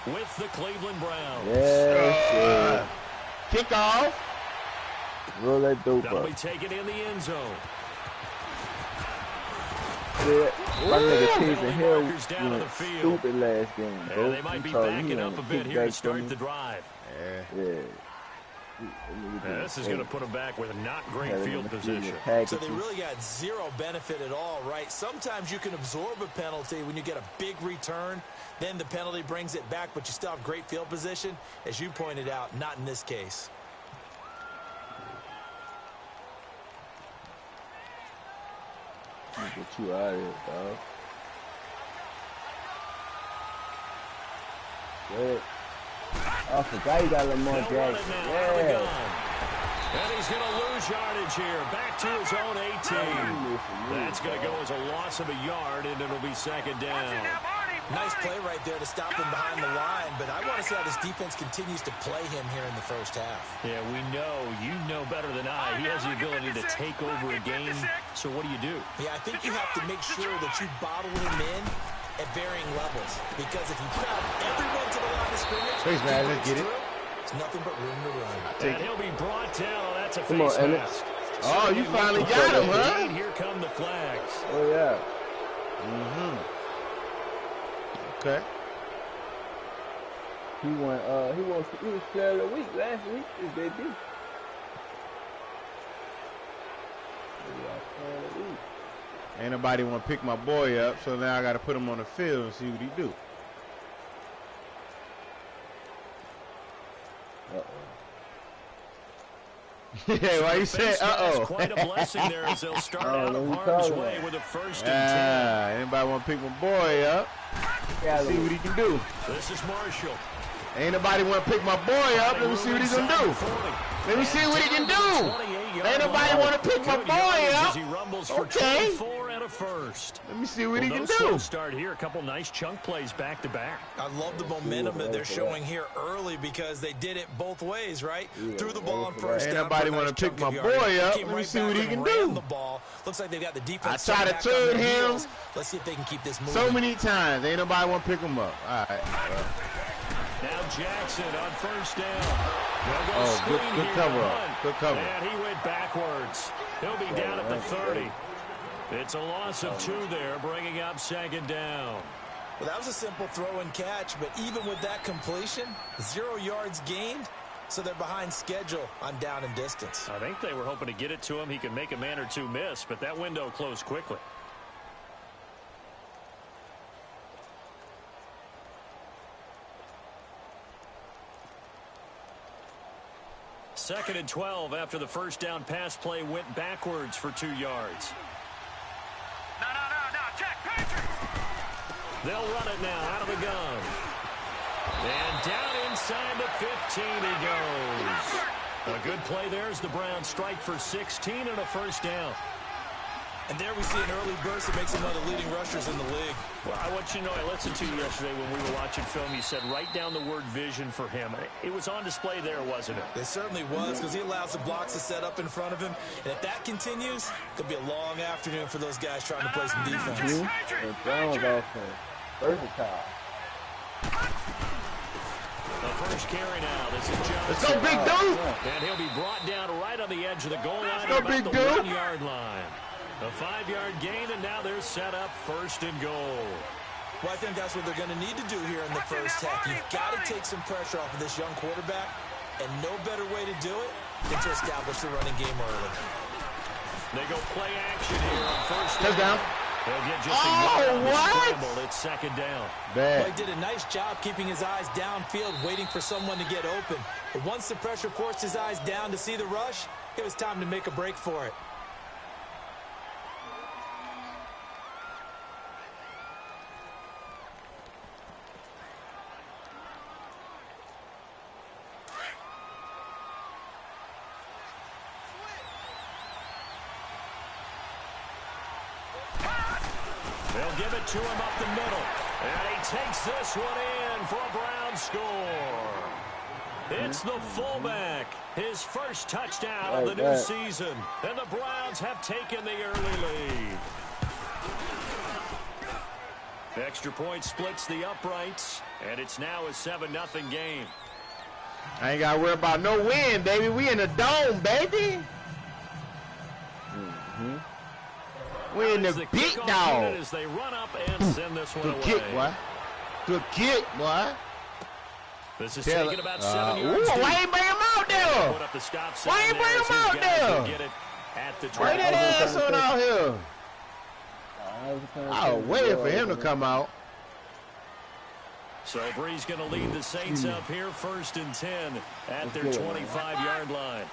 with the Cleveland Browns. Yeah. Kickoff. Roll that dope That'll up. be taken in the end zone. Yeah, my nigga Taysom Hill down to the went field. stupid last game, Yeah, bro. they might be backing up a bit here to start the drive. Yeah. This is going to put them back with a not great field position. So they really got zero benefit at all, right? Sometimes you can absorb a penalty when you get a big return. Then the penalty brings it back, but you still have great field position. As you pointed out, not in this case. Get you out of here, dog. Good. I forgot you got Lamar Jackson. Yeah. And he's going to lose yardage here. Back to his own 18. That's going to go as a loss of a yard, and it'll be second down. Nice play right there to stop him behind the line, but I want to see how this defense continues to play him here in the first half. Yeah, we know. You know better than I. He has the ability to take over a game, so what do you do? Yeah, I think you have to make sure that you bottle him in at varying levels, because if you crowd everyone to the line of scrimmage, Thanks, man. Let's get it. It's nothing but room to run. And he'll be brought down. Oh, that's a Come on, face Ennis. mask. Oh, you finally got him, huh? Here come the flags. Oh, yeah. Okay. He was player of the week last week. His debut. Ain't nobody want to pick my boy up, so now I got to put him on the field and see what he do. Yeah, why you say Quite a blessing there as they'll start out of harm's way with a first and 10. Anybody want to pick my boy up? See what he can do. This is Marshall. Ain't nobody want to pick my boy up. Let me see what he's going to do. Let me see what he can do. Ain't nobody want to pick my boy up. Okay. First. Let me see what he can do. Start here. A couple nice chunk plays back to back. I love the momentum that they're showing here early because they did it both ways, right? Threw the ball on first down. Ain't nobody want to pick my boy up. Let me see what he can do. The ball. Looks like they've got the defense. I try to turn him. Let's see if they can keep this moving. So many times. Ain't nobody want to pick him up. All right. Now Jackson on first down. Oh, good cover up. Good cover. And he went backwards. He'll be down at the 30. It's a loss of 2 there, bringing up second down. Well, that was a simple throw and catch, but even with that completion, 0 yards gained, so they're behind schedule on down and distance. I think they were hoping to get it to him. He could make a man or two miss, but that window closed quickly. Second and 12 after the first down pass play went backwards for 2 yards. They'll run it now out of the gun. And down inside the 15 he goes. A good play there as the Browns strike for 16 and a first down. And there we see an early burst that makes him one of the leading rushers in the league. Well, I want you to know, I listened to you yesterday when we were watching film. You said write down the word vision for him. It was on display there, wasn't it? It certainly was, because he allows the blocks to set up in front of him. And if that continues, it could be a long afternoon for those guys trying to play some defense. The Browns offense. Versatile. The first carry now. This is Johnson. Let's go, big dude. And he'll be brought down right on the edge of the goal line. Let's go, big dude. 1-yard line. A 5-yard gain, and now they're set up first and goal. Well, I think that's what they're going to need to do here in the first half. You've got to take some pressure off of this young quarterback, and no better way to do it than to establish the running game early. They go play action here on first down. Touchdown. They'll get just a yard on the scramble. It's second down. Well, he did a nice job keeping his eyes downfield, waiting for someone to get open. But once the pressure forced his eyes down to see the rush, it was time to make a break for it. They'll give it to him up the middle. And he takes this one in for a Brown score. It's the fullback. His first touchdown of the new season. And the Browns have taken the early lead. Extra point splits the uprights, and it's now a 7-0 game. I ain't got to worry about no win, baby. We in the dome, baby. We in the big dog. As they run up and send this one away. Kick, boy. Good kick, boy. This is taking about 7 yards. Why ain't bring him out there? Put up the stop sign. Why ain't bring him out there? Bring that ass on out here. I was waiting for him to come out. So Bree's going to lead the Saints up here 1st and 10 at their 25-yard line.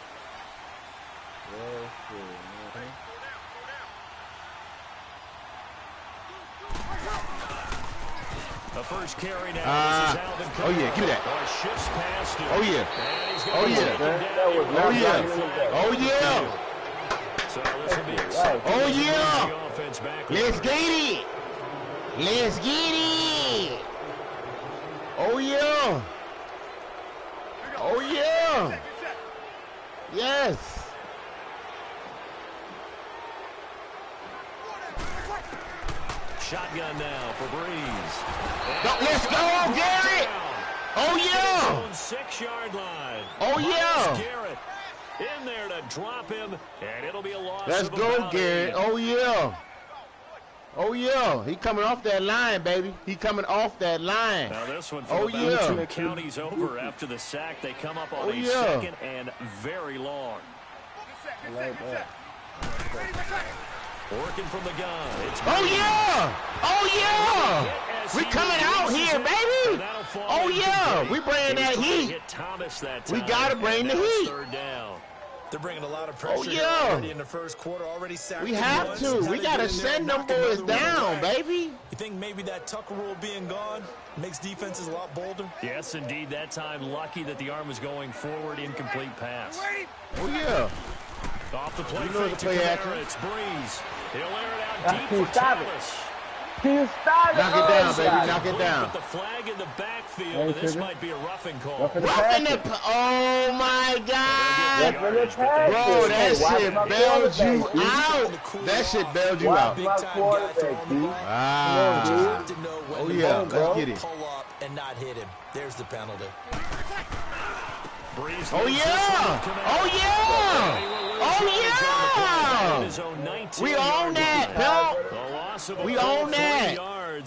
The first carry now. This is Alvin Kamara. Oh yeah, give me that. Shifts past him. Oh yeah. Oh yeah. Oh yeah. Oh yeah. So this will be exciting. Oh yeah. Let's get it. Let's get it. Oh yeah. Oh yeah. Yes. Shotgun now for Breeze. Let's go, Garrett. Oh yeah. 6-yard line. Oh yeah. Garrett in there to drop him, and it'll be a loss. Let's go, Garrett. Oh yeah. Oh yeah. He coming off that line, baby. He coming off that line. Now this one from about 2 counties over after the sack. They come up on a 2nd and very long. I like that. Working from the gun. Oh yeah! Oh yeah! We coming out here, baby! Oh yeah! We bringing that heat. We gotta bring the heat. They're bringing a lot of pressure already in the first quarter. Already sacked. We have to. We gotta send them boys down, baby. You think maybe that Tucker rule being gone makes defenses a lot bolder? Yes, indeed. That time, lucky that the arm was going forward. Incomplete pass. Oh yeah. Off the play, it's Breeze. He'll air it out deep for Thomas. Can you stop it? Knock it down, baby. Knock it down. Put the flag in the backfield, and this might be a roughing call. Roughing it. Oh my God. Bro, that shit bailed you out. That shit bailed you out. Oh yeah. Let's get it. Pull up and not hit him. There's the penalty. Oh yeah! Oh yeah! Oh yeah! We own that, pal. We own that.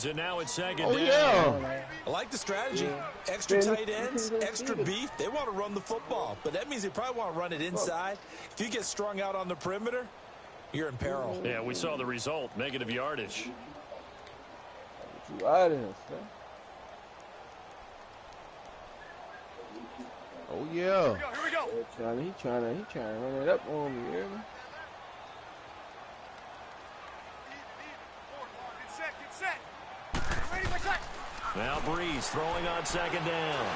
And now it's 2nd down. Yeah! I like the strategy. Extra tight ends, extra beef. They want to run the football, but that means they probably want to run it inside. If you get strung out on the perimeter, you're in peril. Yeah, we saw the result. Negative yardage. Oh yeah. Here we go. He trying to run it up on me, you hear me? Get set. Ready for set. Now Breeze throwing on 2nd down.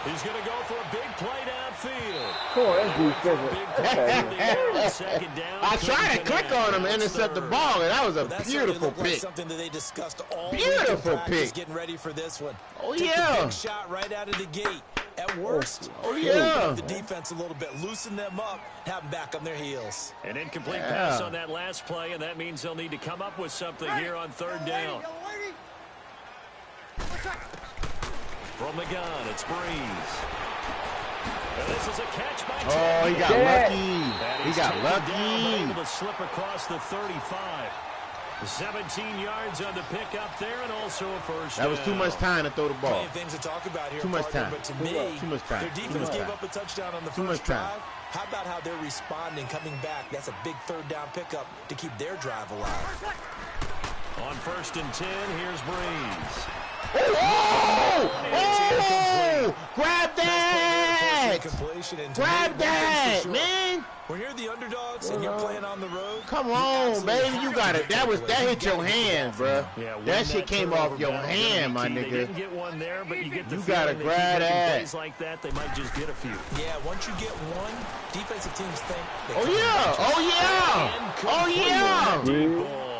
He's going to go for a big play downfield. Come on, that's I tried to click on him and intercept the ball, and that was a beautiful pick. Like something that they discussed all beautiful pick. Getting ready for this one. Oh Take yeah. the big shot right out of the gate. At worst, yeah. The defense a little bit, loosen them up, have them back on their heels. An incomplete pass on that last play, and that means they'll need to come up with something here on 3rd down. From the gun, it's Breeze. And this is a catch by Oh, he got lucky. He got lucky. Able to slip across the 35. 17 yards on the pick up there, and also a first That was too much time to throw the ball. Things to talk about here, too much time. But to me, too much time. Their defense gave up a touchdown on the first drive. How about how they're responding, coming back? That's a big 3rd down pickup to keep their drive alive. On 1st and 10, here's Breeze. Oh! Grab that! Grab that, man! When you're the underdogs and you're playing on the road, come on, baby, you got it. That hit your hand, bro. Yeah, that shit came off your hand, my nigga. They didn't get one there, but you get the gotta grab that. Plays like that, they might just get a few. Yeah, once you get one, defensive teams think. Oh yeah! Oh yeah! Oh yeah!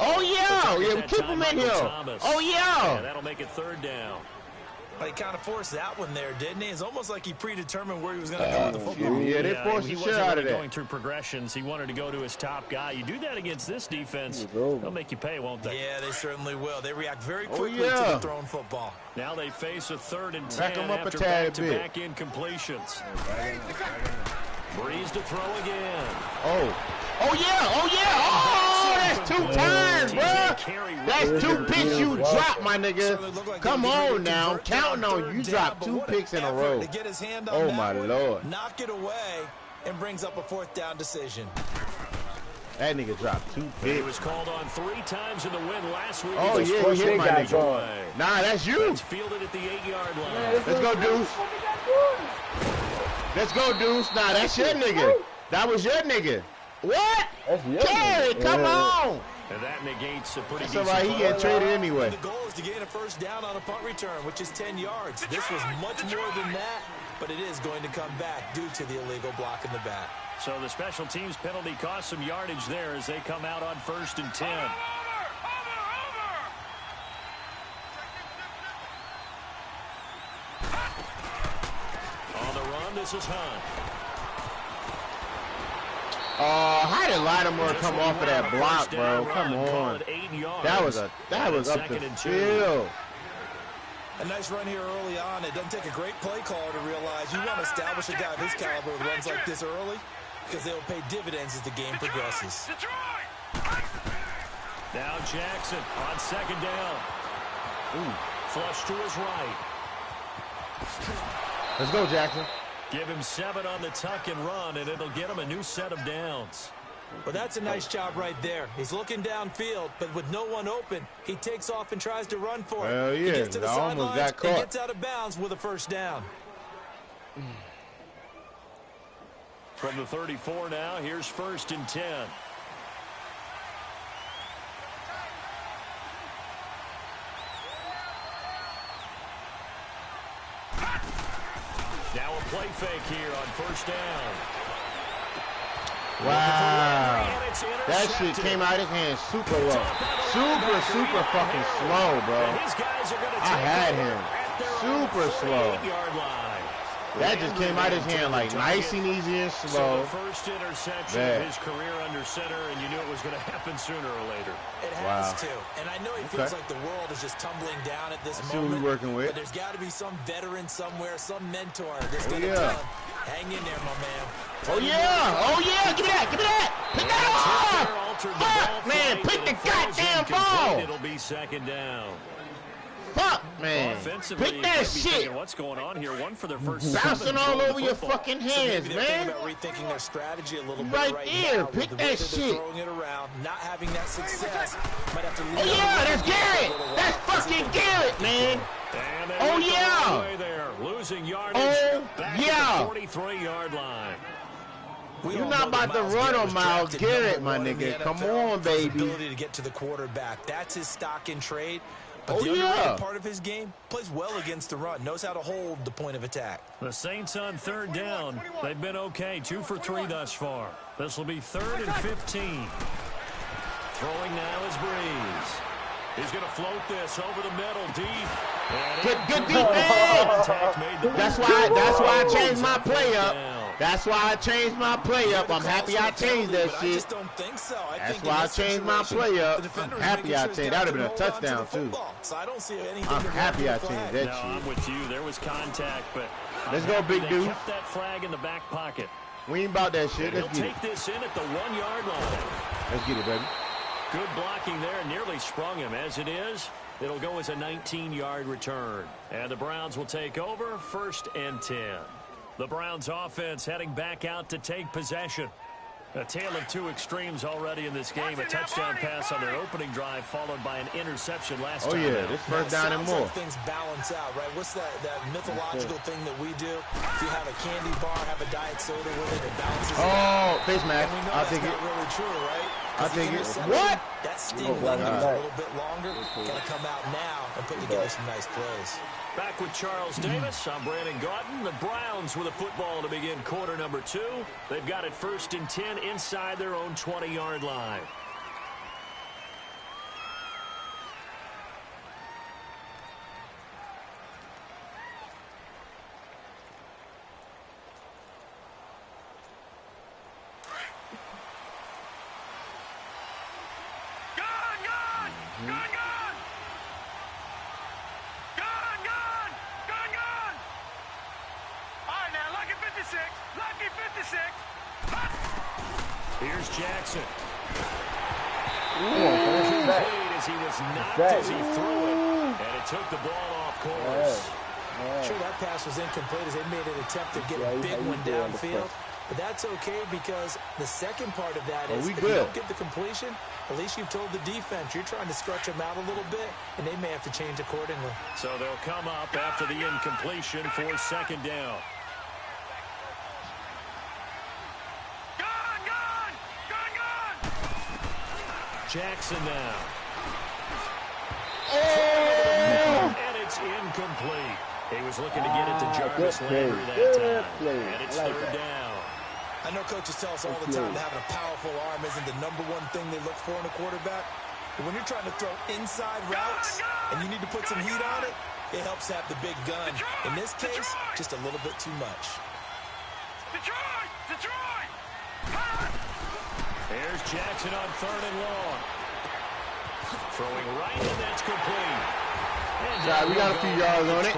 Oh yeah! Yeah, keep him in here. Oh yeah! That'll make it 3rd down. Well, he kind of forced that one there, didn't he? It's almost like he predetermined where he was going to go with the football. Yeah, they forced the shit out of that. Going through progressions, he wanted to go to his top guy. You do that against this defense, they'll make you pay, won't they? Yeah, they certainly will. They react very quickly to the thrown football. Now they face a 3rd and 10 Back him up after a tad back-to-back incompletions. Breeze to throw again. Oh, yeah. Oh, that's 2 times, bro. That's 2 picks you dropped, my nigga. Come on now. I'm counting on you. You dropped 2 picks in a row. Oh, my Lord. Knock it away and brings up a 4th down decision. That nigga dropped 2 picks. He was called on 3 times in the win last week. Oh, yeah, he hit my nigga. Nah, that's you. It's fielded at the 8-yard line. Let's go, Deuce. Let's go, Deuce. Nah, that's your nigga. That was your nigga. What? Carry, come on. And that negates a pretty decent. That's all right, he get traded anyway. The goal is to gain a 1st down on a punt return, which is 10 yards. This was much more than that, but it is going to come back due to the illegal block in the back. So the special teams penalty cost some yardage there as they come out on 1st and 10. On the run, this is Hunt. How did Lattimore come off of that block, bro? Come on. That was up the field. A nice run here early on. It doesn't take a great play caller to realize you want to establish a guy of his caliber with runs like this early because they'll pay dividends as the game progresses. Now Jackson on 2nd down. Flush to his right. Let's go, Jackson. Give him 7 on the tuck and run, and it'll get him a new set of downs. Well, that's a nice job right there. He's looking downfield, but with no one open, he takes off and tries to run for it. Hell yeah, he gets to the almost got caught. and gets out of bounds with a 1st down. From the 34 now, here's 1st and 10. Now a play fake here on 1st down. Wow. That shit came out of his hand super low. Super fucking slow, bro. I had him. Super slow. That just came out of his hand like nice and easy and slow. So the first interception of his career under center, and you knew it was going to happen sooner or later. It has to. And I know it feels like the world is just tumbling down at this moment. Who we working with. But there's got to be some veteran somewhere, some mentor that's going to tell him, hang in there, my man. Oh, yeah. Give me that. Pick that off. Fuck, man. Pick the goddamn ball. It'll be 2nd down. Fuck, man. Pick that shit. What's going on here? One for their first bouncing all over your fucking hands, so man. About rethinking their strategy a little bit right there. Now, pick the that shit. Throwing it around, not having that success. Might have to oh yeah, that's Garrett. That's fucking Garrett, man. Oh yeah. There, losing yardage. Oh yeah. 43-yard line. You're not about to run on Myles Garrett, my nigga. Come on, baby. Ability to get to the quarterback. That's his stock in trade. But oh, the yeah. underrated part of his game, plays well against the run, knows how to hold the point of attack. The Saints on 3rd down. They've been okay, 2 for 3 thus far. This will be 3rd and 15. Throwing now is Breeze. He's going to float this over the middle, deep. Good defense. That's why I changed my play up. That's why I changed my play up. I'm happy I changed that shit. I just don't think so. That's why I changed my play up. I'm happy I changed. That would have been a touchdown, too. So I don't see anything. I'm happy I changed that no, shit. I'm with you. There was contact, but let's go, big dude. Kept that flag in the back pocket. We ain't about that shit. Let's get it. He'll take this in at the 1-yard line. Let's get it, baby. Good blocking there. Nearly sprung him. As it is, it'll go as a 19-yard return. And the Browns will take over 1st and 10. The Browns offense heading back out to take possession. A tale of 2 extremes already in this game. A touchdown pass on their opening drive, followed by an interception last time. Oh, yeah, this 1st down and more. Like things balance out, right? What's that mythological thing that we do? If you have a candy bar, have a diet soda with it, it balances out. Oh, face mask. I'll take it. That's not really true, right? I'll take it. What? That sting lingers a little bit longer. Going to come out now and put together some nice plays. Back with Charles Davis. I'm Brandon Gaudin. The Browns with a football to begin quarter number 2. They've got it 1st and 10 inside their own 20-yard line. Here's Jackson. As he was knocked as he threw it, and it took the ball off course. Sure, that pass was incomplete as they made an attempt to get a big one downfield. But that's okay because the second part of that is if you don't get the completion, at least you've told the defense you're trying to stretch them out a little bit, and they may have to change accordingly. So they'll come up after the incompletion for second down. Jackson now. And it's incomplete. He was looking to get it to Jarvis Landry that time. And it's third down. I know coaches tell us all the time that having a powerful arm isn't the number one thing they look for in a quarterback. But when you're trying to throw inside routes and you need to put some heat on it, it helps to have the big gun. In this case, just a little bit too much. Here's Jackson on third and long. Throwing right, and that's complete. Yeah, we got a few yards on it.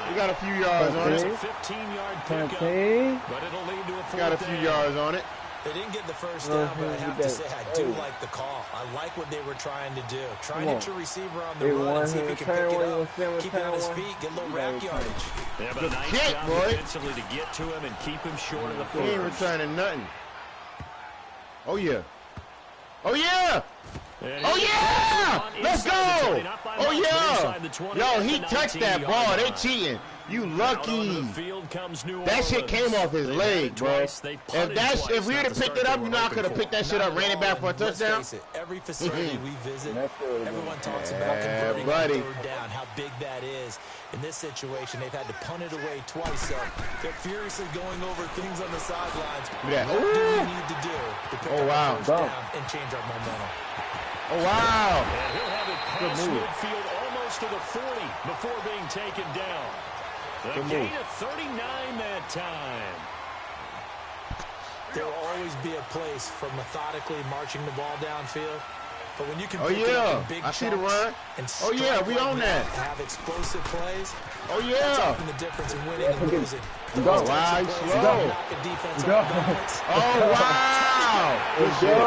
We got a few yards on it. A 15-yard pickup, but it'll lead to a fourth down. Got a few yards on it. They didn't get the first down, but I have to say I do like the call. I like what they were trying to do. Try to get your receiver on the run and see if he can pick it up. Keep it on his feet, get a little rack yardage. They have a nice job defensively to get to him and keep him short of the foot. He ain't returning nothing. Oh, yeah. Oh, yeah! Oh, yeah! Let's go! Oh, yeah! Yo, he touched that ball. They cheating. You lucky. That shit came off his leg, bro. If we would have picked it up, you know I could have picked that shit up, ran it back for a touchdown. Every facility we visit, everyone talks about converting on third down, how big that is. In this situation, they've had to punt it away twice, so they're furiously going over things on the sidelines. Yeah. What do we need to do to pick up the first down and change our momentum? Oh, wow. And he'll have it past midfield almost to the 40 before being taken down. The gain of 39 that time. There will always be a place for methodically marching the ball downfield. But when you can pick it up in big chunks and we own that. Have explosive plays. Oh, yeah. That's often the difference in winning and losing. Wow, he's slow. Oh, wow. Good shit.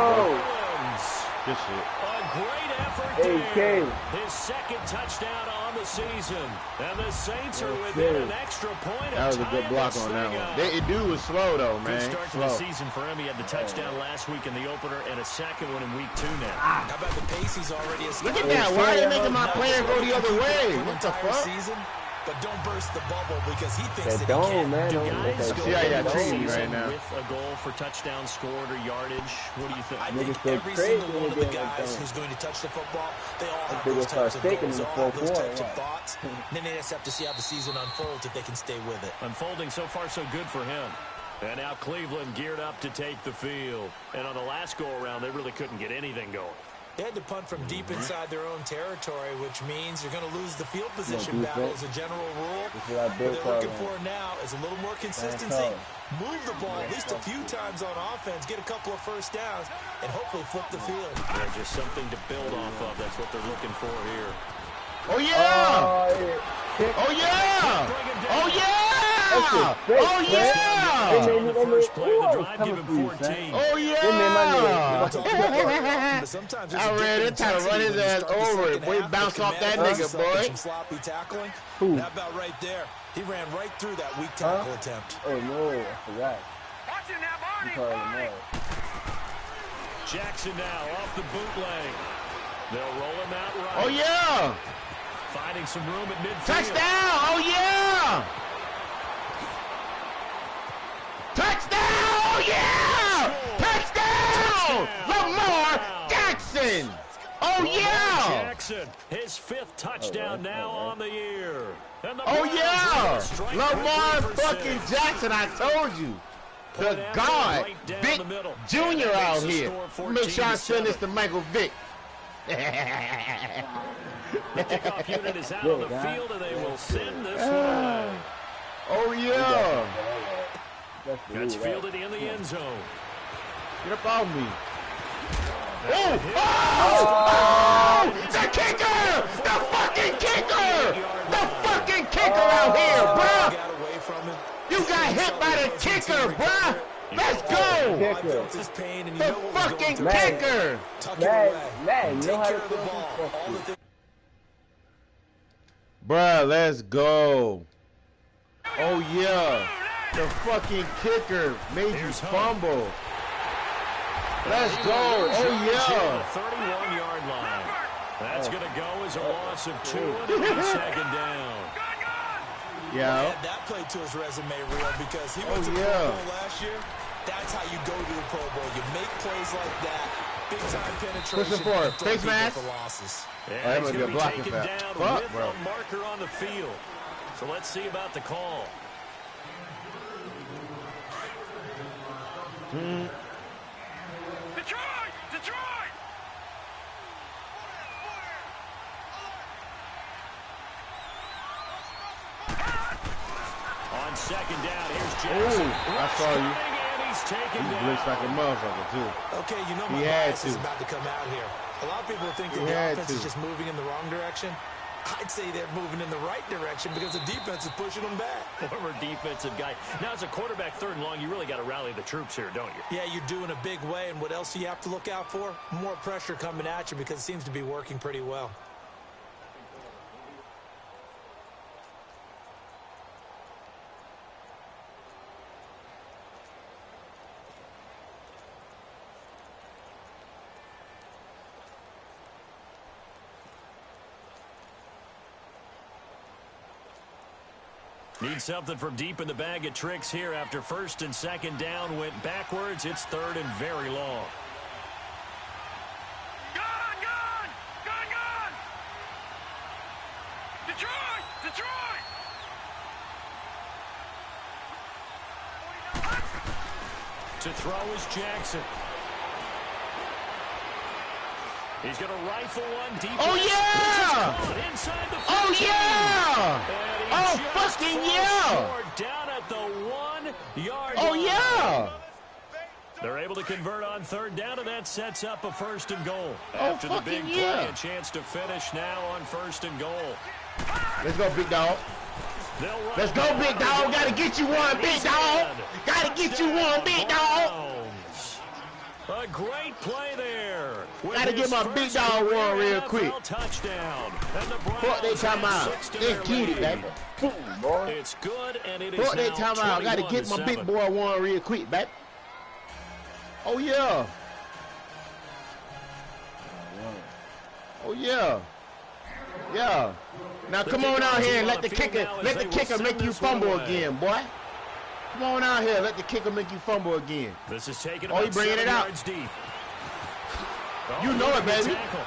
Good shit. A great effort there. His second touchdown on the season. And the Saints are within an extra point. That was a good block on that one. The dude was slow, though, man. Good start to the season for him. He had the touchdown last week in the opener and a second one in week 2 now. How about the pace he's already established? Look at that. Why are they making my player go the other way? What the fuck? But don't burst the bubble because he thinks that he can. Do guys go into the season right now with a goal for touchdown scored or yardage? What do you think? I think every single one of the guys who's going to touch the football, they all have those types of goals, all those types of thoughts. And then they just have to see how the season unfolds if they can stay with it. Unfolding so far so good for him. And now Cleveland geared up to take the field. And on the last go-around, they really couldn't get anything going. They had to punt from deep inside their own territory, which means you're going to lose the field position battle as a general rule. What they're looking for now is a little more consistency. Move the ball at least a few times on offense, get a couple of first downs, and hopefully flip the field. Yeah, just something to build off of. That's what they're looking for here. Oh, yeah! Oh, yeah! Oh, yeah! Oh, yeah! On the first play of the drive, give him 14. Oh, yeah! I ran it, trying to run his ass over it. Boy, bounce off that nigga, boy. Some sloppy tackling. That about right there. He ran right through that weak tackle attempt. Oh, no, I forgot. Jackson now off the bootleg. They'll roll him out right. Oh, yeah! Finding some room at midfield. Touchdown! Oh, yeah! Touchdown! Oh, yeah! Touchdown! Lamar Jackson! Oh, yeah! Jackson, his 5th touchdown now on the year. Oh, yeah! Lamar fucking Jackson, I told you. The God, Vic Jr. out here. Make sure I send this to Michael Vick. The kickoff unit is out on the field, and they will send this one away. Oh, yeah. That's fielded in the end zone. Get up on me. the kicker! The fucking kicker! The fucking kicker out here, bruh! You got hit by the kicker, bruh! Let's go! The fucking kicker! Man, know how to throw. Bruh, let's go. Oh, yeah. The fucking kicker made you fumble. Let's go. Oh, yeah. 31-yard line. That's going to go as a loss of 2 and second down. Yeah. Add that play to his resume, real, because he went to the Pro Bowl last year. That's how you go to the Pro Bowl. You make plays like that, big-time penetration. Pushing forward. Face mask. Yeah, he's going to be taken down with a marker on the field. So let's see about the call. Detroit! On second down, here's Jackson. I saw you. He blitzed like a motherfucker, too. Okay, you know my bias is about to come out here. A lot of people think that the offense is just moving in the wrong direction. I'd say they're moving in the right direction because the defense is pushing them back. Former defensive guy. Now, as a quarterback, 3rd and long, you really got to rally the troops here, don't you? Yeah, you're doing a big way, and what else do you have to look out for? More pressure coming at you because it seems to be working pretty well. Need something from deep in the bag of tricks here after 1st and 2nd down went backwards. It's 3rd and very long. Gun! Detroit! To throw is Jackson. He's going to rifle one deep. Oh, yeah! Inside the 15. Oh, yeah! Oh, fucking yeah! Down at the 1-yard Oh, line. yeah! They're able to convert on 3rd down, and that sets up a 1st and goal. Oh, After the big fucking play, yeah. a chance to finish now on 1st and goal. Let's go, big dog. Let's go, big dog. Gotta get you one, big dog. Gotta get you one, big dog. A great play there. Gotta get my big dog one real quick. Touchdown. Fuck they time out. Let's get it, baby. It's good, and it is Fuck they now time out. Gotta get my big boy one real quick, baby. Oh, yeah. Oh, yeah. Yeah. Now come on out here and let the kicker make you fumble again, boy. Come on out here, let the kicker make you fumble again. This is taking he bringing it out. Deep. You know it, baby. Tackle.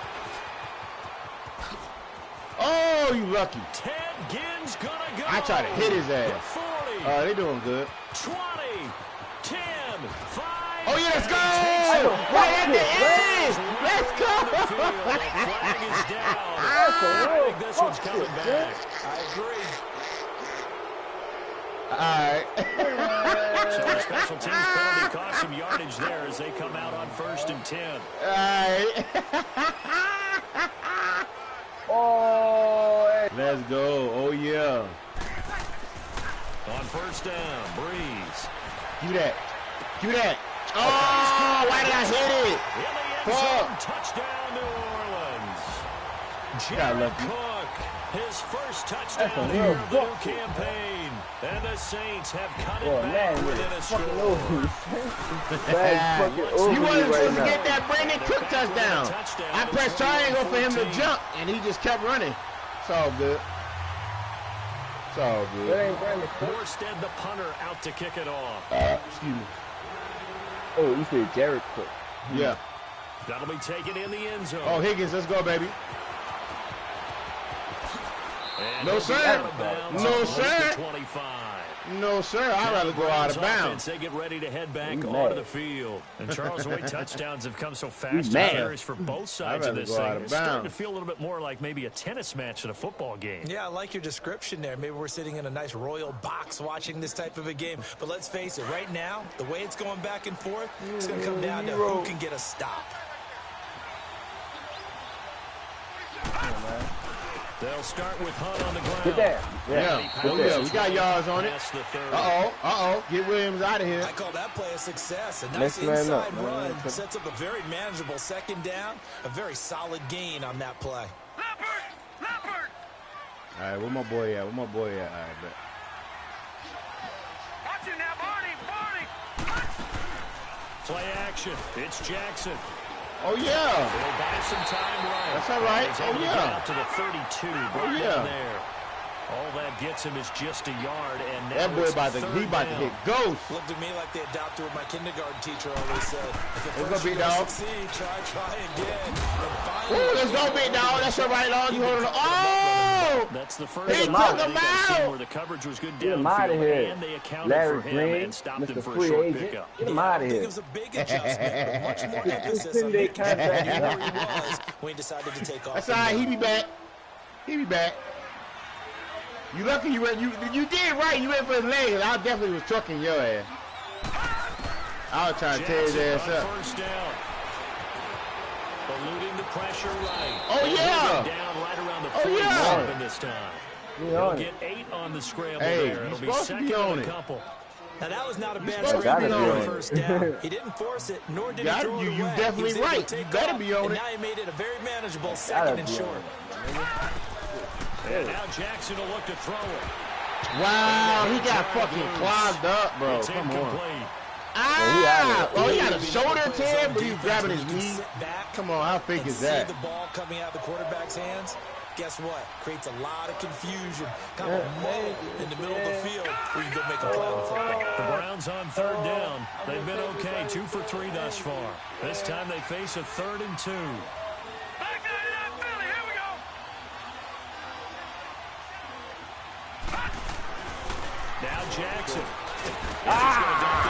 Oh, you lucky. Ted Ginn's gonna go. I try to hit his ass. 40. They doing good. 20, 10, 5. Oh, yeah, let's go! Right at the end! Let's go! Flag is down. I think this one's coming back. I agree. All right. So the special teams penalty cost some yardage there as they come out on 1st and 10. All right. Oh, hey. Let's go. Oh, yeah. On 1st down, Breeze. Give that. Give that. Oh, why did I hit it? In the end zone, touchdown, New Orleans. Jared Cook, his first touchdown here of the new campaign. And the Saints have cut it back within a score. He wasn't supposed to get that Brandon Cook touchdown. I pressed triangle for him to jump, and he just kept running. It's all good. It's all good. Morstead, the punter, out to kick it off. Excuse me. Oh, you said Jared Cook. Yeah. That'll be taken in the end zone. Oh, Higgins, let's go, baby. And no, sir. No, sir. 25. No, sir. I'd rather go out of bounds. They get ready to head back onto the field. And Charles, the way touchdowns have come so fast and furious for both sides of this thing, it's starting to feel a little bit more like maybe a tennis match than a football game. Yeah, I like your description there. Maybe we're sitting in a nice royal box watching this type of a game. But let's face it, right now, the way it's going back and forth, it's going to come down to who can get a stop. man. They'll start with Hunt on the ground. Get there. Yeah. Oh, yeah. We got yards on it. Uh-oh. Get Williams out of here. I call that play a success. A nice inside run. Sets up a very manageable second down. A very solid gain on that play. Leopard! All right, where my boy at? All right, bet. Watch it now, Barney! Play action. It's Jackson. Oh, yeah. They'll buy some time right. That's all right. Oh, yeah. Out to the 32. Oh, yeah. There. All that gets him is just a yard, and now that boy about to hit ghost. Looked to me like they adopted what my kindergarten teacher always said. Let's go, big dog. Try again. Ooh, let's go, big dog. That's all right, dog. You hold on. Oh! That's the first he took him out. where the coverage was good Get him out of here. and they accounted Larry for him Green, and stopped him Mr. for a Free short Agent. pickup. Get him out of I think here. it was a big adjustment, but much more emphasis on making sure where he was when he decided to take off. That's all right. He be back. You lucky you did right. You went for his legs. I definitely was trucking your ass. I was trying to tear his ass up. First down. Eluding the pressure right. Oh, yeah. Down right around the 47 this time. They'll get 8 on the scramble hey, there. It'll be second on a it. couple. Now, that was not a bad scramble on first down. He didn't force it, nor did he throw it away. You definitely right. You better be on it. And now he made it a very manageable second and short. And now Jackson will look to throw it. Wow, he got fucking clogged up, bro. It's Come incomplete. on. He got a shoulder tear, but he was grabbing his knee. Come on, how fake is that? See the ball coming out of the quarterback's hands. Guess what? Creates a lot of confusion. Kind of a mull in the middle of the field where you go make a play on football. The Browns on third down. They've been okay, 2 for 3 thus far. This time they face a 3rd and 2. Back that up, Philly. Here we go. Now Jackson.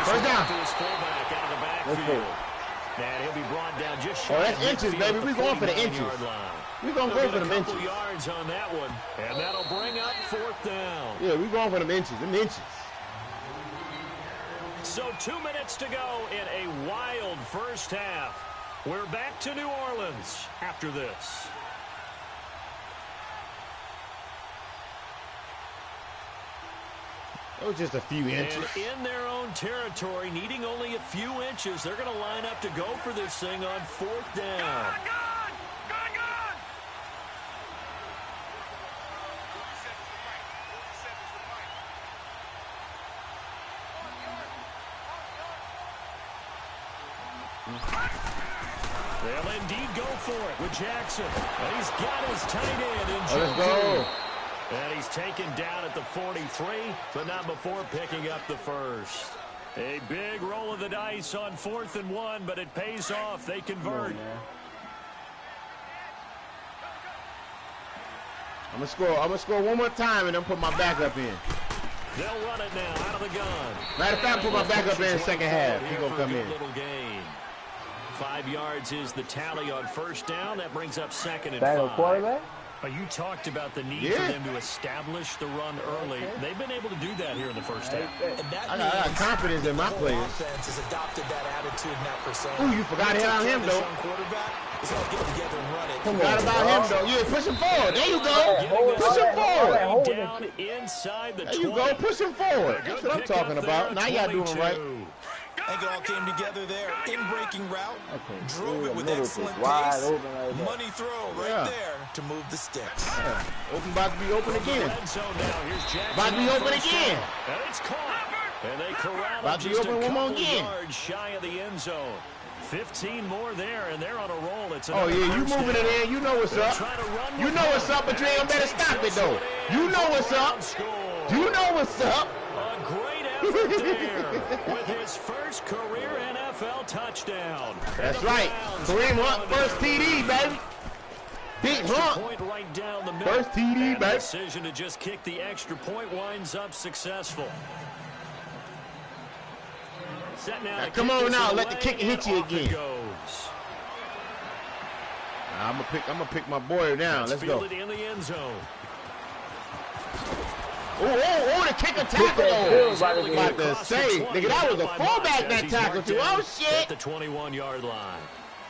First down. To his fullback out of the backfield. And he'll be brought down just short. Oh, that's inches, baby. We're going for the inches. We're going to go for them inches. Yards on that one, and that'll bring up 4th down. Yeah, we're going for them inches. So 2 minutes to go in a wild first half. We're back to New Orleans after this. It was just a few inches. And in their own territory, needing only a few inches, they're going to line up to go for this thing on 4th down. Gone! They'll indeed go for it with Jackson. And he's got his tight end in Jones. Let's go. And he's taken down at the 43, but not before picking up the first. A big roll of the dice on 4th and 1, but it pays off. They convert. I'm gonna score one more time and then put my backup in. They'll run it now out of the gun. Matter of fact, put my backup in the second half. He's gonna come in. Little gain. 5 yards is the tally on first down. That brings up 2nd and 5. Quarterback? You talked about the need for them to establish the run early. They've been able to do that here in the first half. And that I got confidence in my players. Offense has adopted that attitude and that persona. Ooh, you forgot about him, though. Quarterback is going to get together and run it. Forgot about him, though. Yeah, push him forward. There you go. Push him forward. Down inside the 20. There you go. Push him forward. That's what I'm talking about. Now y'all doing right. I think it all came together there. In-breaking route. Drove it with excellent wide pace. open like that. Money throw right there to move the sticks. Yeah. About to be open again. About to be open again. And it's caught. And they corral about to be just open one more again. Yards shy of the end zone. 15 more there, and they're on a roll. It's oh, yeah, you moving it in. You know what's up. You know what's up, but you ain't gonna better stop it, though. You know what's up. You know what's up. A great effort there with his first career NFL touchdown. That's right. Kareem Hunt, first TD, baby. Big Hunt. Point right down the middle. First TD, baby. Decision to just kick the extra point winds up successful. Now, come on now, let the kicker hit you again. I'm gonna pick my boy down. Let's go. In the end zone. Oh, the kicker tackle. About to say, nigga, that was a fullback that tackled you. Oh, shit. At the 21-yard line.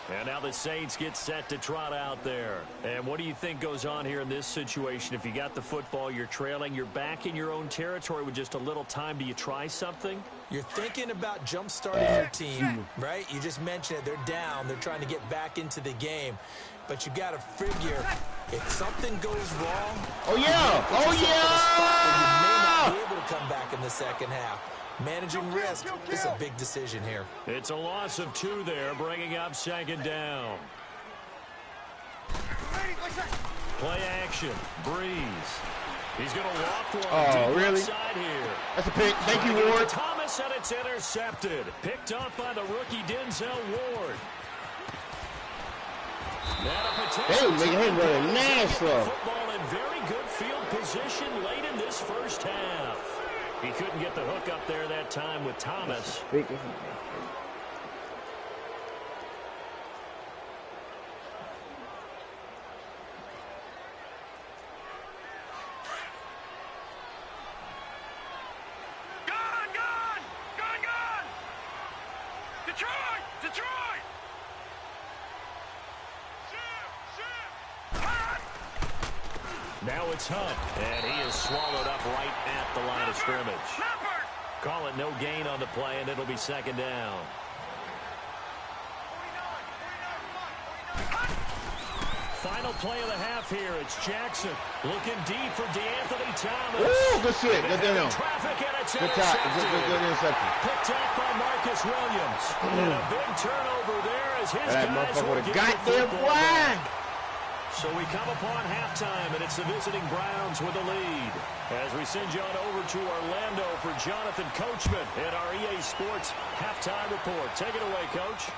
And now the Saints get set to trot out there. And what do you think goes on here in this situation? If you got the football, you're trailing, you're back in your own territory with just a little time. Do you try something? You're thinking about jump-starting your team, right? You just mentioned it. They're down. They're trying to get back into the game. But you got to figure if something goes wrong. Oh, yeah. Oh, yeah. You may not be able to come back in the second half. Managing risk is a big decision here. It's a loss of 2 there, bringing up second down. Play action. Breeze. He's going to loft one. Oh, really? Here. That's a pick. Thank you, Ward. Thomas, and it's intercepted. Picked up by the rookie Denzel Ward. They were making him run Nashville. Football in very good field position late in this first half. He couldn't get the hook up there that time with Thomas. Detroit! Now it's Hunt, and he is swallowed up right at the line of scrimmage. Call it no gain on the play, and it'll be second down. Final play of the half here. It's Jackson looking deep for DeAnthony Thomas. Ooh, good shit. Good down. Traffic, and it's good interception. Picked off by Marcus Williams. And a big turnover there as his that guys motherfucker will with a get goddamn the flag. So we come upon halftime, and it's the visiting Browns with the lead. As we send you on over to Orlando for Jonathan Coachman in our EA Sports halftime report. Take it away, Coach.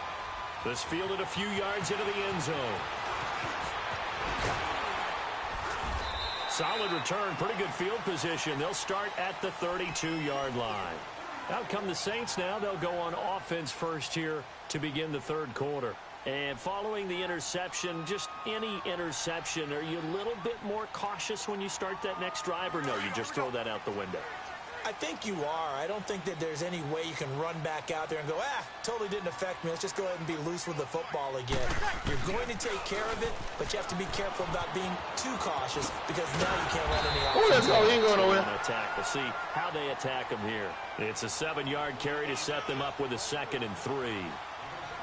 This fielded a few yards into the end zone. Solid return, pretty good field position. They'll start at the 32-yard line. Out come the Saints now. They'll go on offense first here to begin the third quarter. And following the interception, just any interception, are you a little bit more cautious when you start that next drive, or no, you just throw that out the window? I think you are. I don't think that there's any way you can run back out there and go, totally didn't affect me. Let's just go ahead and be loose with the football again. You're going to take care of it, but you have to be careful about being too cautious because now you can't run any offense. He ain't going nowhere. Attack. We'll see how they attack him here. It's a 7-yard carry to set them up with a 2nd and 3.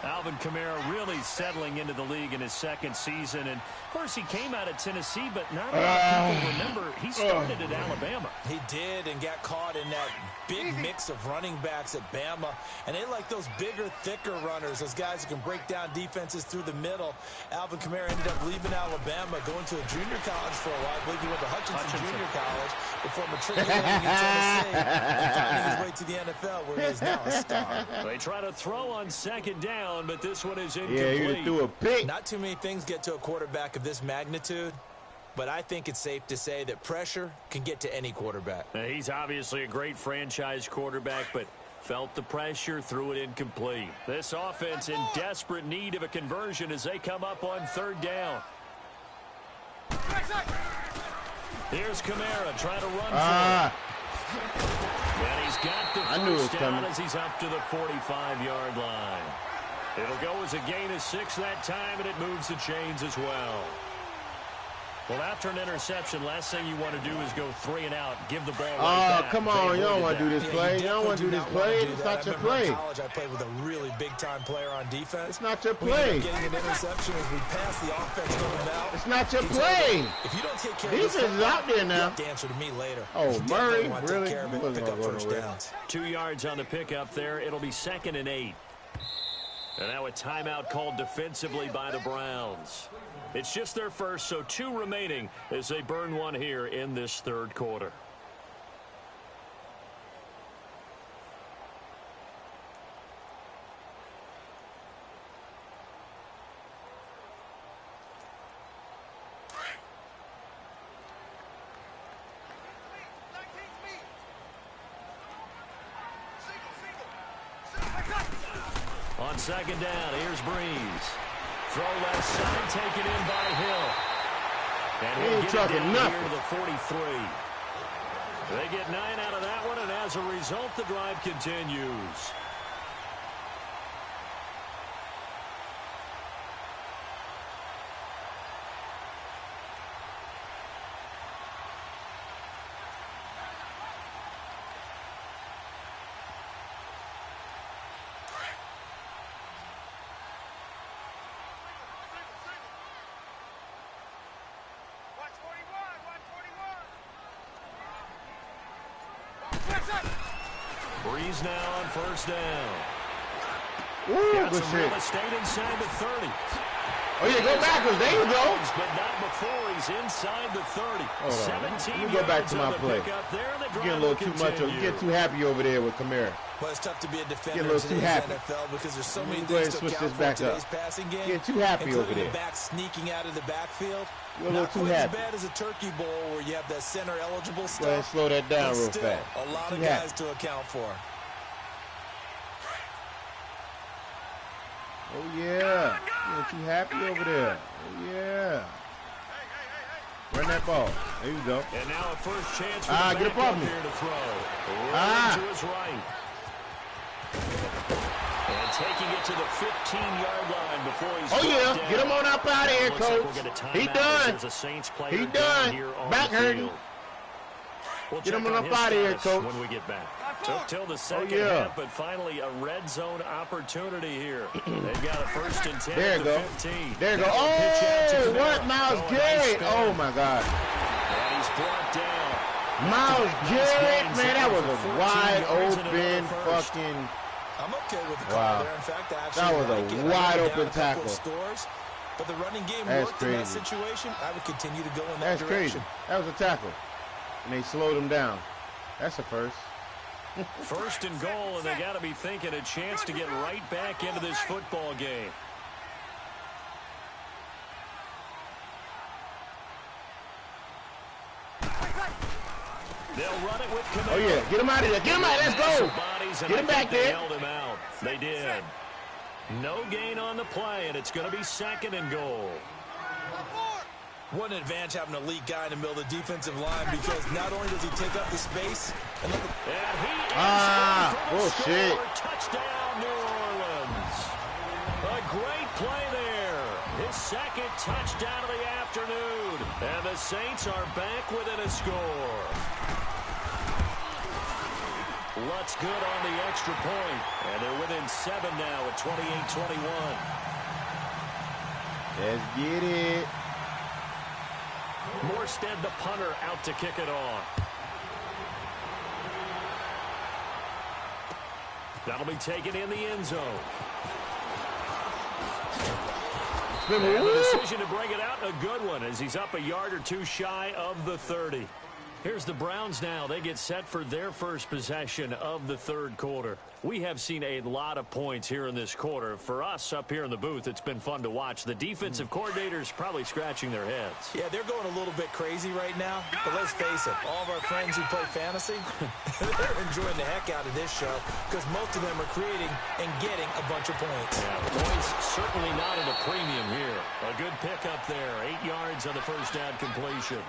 Alvin Kamara really settling into the league in his second season. And, of course, he came out of Tennessee, but not a lot of people remember he started at Alabama. He did and got caught in that big mix of running backs at Bama. And they like those bigger, thicker runners, those guys who can break down defenses through the middle. Alvin Kamara ended up leaving Alabama, going to a junior college for a while. I believe he went to Hutchinson Junior College before matriculating in Tennessee and finding his way to the NFL, where he is now a star. They try to throw on second down, but this one is incomplete. Yeah, he threw a pick. Not too many things get to a quarterback of this magnitude, but I think it's safe to say that pressure can get to any quarterback. He's obviously a great franchise quarterback, but felt the pressure, threw it incomplete. This offense in desperate need of a conversion as they come up on third down. Here's Kamara trying to run for it. And he's got the first down as he's up to the 45-yard line. It'll go as a gain of 6 that time, and it moves the chains as well. Well, after an interception, last thing you want to do is go 3 and out, give the ball right back. Come on, you don't want to do this play. You don't want to do this play. It's not your play. In college, I played with a really big-time player on defense. It's not your We play. ended up getting an interception as we passed the offense going out. It's not your play. If you don't take care of Defense this is out there now. you have to answer to me later. Oh, You Murray, definitely want to really? take care of it, He wasn't pick up gonna go first nowhere. downs. 2 yards on the pickup there. It'll be 2nd and 8. And now a timeout called defensively by the Browns. It's just their first, so 2 remaining as they burn one here in this third quarter. On second down, here's Breeze. Throw left side, taken in by Hill. And he'll get it down here to the 43. They get 9 out of that one, and as a result, the drive continues. Breeze now on first down. Ooh, got good some shit. real estate inside the 30. Oh, yeah, go backwards. There you go. But not before he's inside the 30. Hold on. 17 Let me go back to my play. There, You're getting a little too much. You're getting too happy over there with Kamara. But it's tough to be a defender Get a little in too happy. NFL because there's so many Go ahead things and to switch account this for in back today's up. passing game. Getting too happy over including there. the back sneaking out of the backfield. You're a little Not too quite as happy. bad as a turkey bowl where you have that center eligible stuff. Go ahead and slow that down but real still, fast. a lot of Too guys happy. to account for. Oh, yeah. You're too happy over there. Oh, yeah. Run that ball. There you go. And now a first chance for get the up off backup me. here to throw. Ah. To his right. And taking it to the 15-yard line before he's Oh, yeah. down. Get him on up out of here, Looks like we'll coach. get a timeout He as done. there's a Saints player He down done. here on Back the hurting. field. We'll Get check him on on up his out of here, status coach. when we get back. Took till the second yeah. half, but finally a red zone opportunity here. They've got a first and 10 There at you the go. 15. There you go. Now pitch out to Oh, Kamara. what? Miles Oh, a nice Garrett. spin. Oh, my God. And he's brought down. Miles Garrett, man, that was a 14 wide yards and open another first. fucking. I'm okay with the call Wow. there. In fact, I actually That was a like it. I wide wrote open down a couple of tackle. Scores, but the running game That's worked in that crazy. situation. I would continue to go in that That's crazy. direction. That was a tackle. And they slowed him down. That's a first. First and goal, and they got to be thinking a chance to get right back into this football game. They'll run it with Kamara. Oh, yeah. Get him out of there. Get him out. Let's go. Get him back They there. held him out. They did. No gain on the play, and it's going to be second and goal. What an advantage having an elite guy in the middle of the defensive line because not only does he take up the space, and look at And he is bullshit. score. Touchdown, New Orleans. A great play there. His second touchdown of the afternoon. And the Saints are back within a score. Lutz good on the extra point. And they're within 7 now at 28-21. Let's get it. Morstead, the punter, out to kick it off. That'll be taken in the end zone. And the decision to bring it out, a good one, as he's up a yard or two shy of the 30. Here's the Browns now. They get set for their first possession of the third quarter. We have seen a lot of points here in this quarter. For us up here in the booth, it's been fun to watch. The defensive coordinators probably scratching their heads. yeah, they're going a little bit crazy right now, but let's face it, all of our friends who play fantasy, they're enjoying the heck out of this show because most of them are creating and getting a bunch of points. Yeah, points certainly not at a premium here. A good pickup there, 8 yards on the first down completion.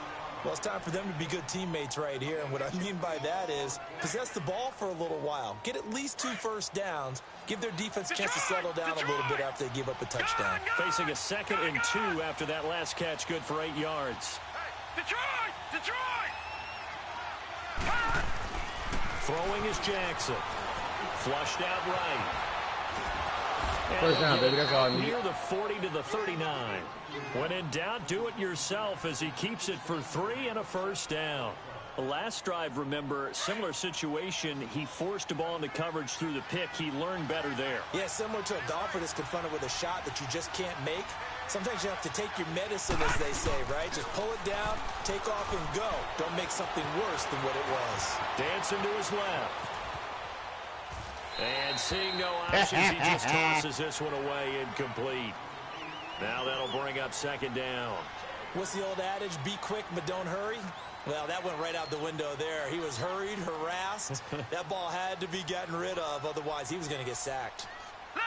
Well, it's time for them to be good teammates right here, and what I mean by that is possess the ball for a little while, get at least 2 first downs, give their defense a chance to settle down a little bit after they give up a touchdown. Facing a 2nd and 2 after that last catch, good for 8 yards. Detroit! Detroit! Throwing is Jackson. Flushed out right. And First down, baby. That's all I need. near the 40 to the 39. When in doubt, do it yourself as he keeps it for 3 and a first down. The last drive, remember, similar situation. He forced a ball into coverage through the pick. He learned better there. Yeah, similar to a golfer that's confronted with a shot that you just can't make. Sometimes you have to take your medicine, as they say, right? Just pull it down, take off, and go. Don't make something worse than what it was. Dancing to his left. And seeing no options, he just tosses this one away, incomplete. Now that'll bring up second down. What's the old adage? Be quick, but don't hurry. Well, that went right out the window there. He was hurried, harassed. That ball had to be gotten rid of. Otherwise, he was going to get sacked.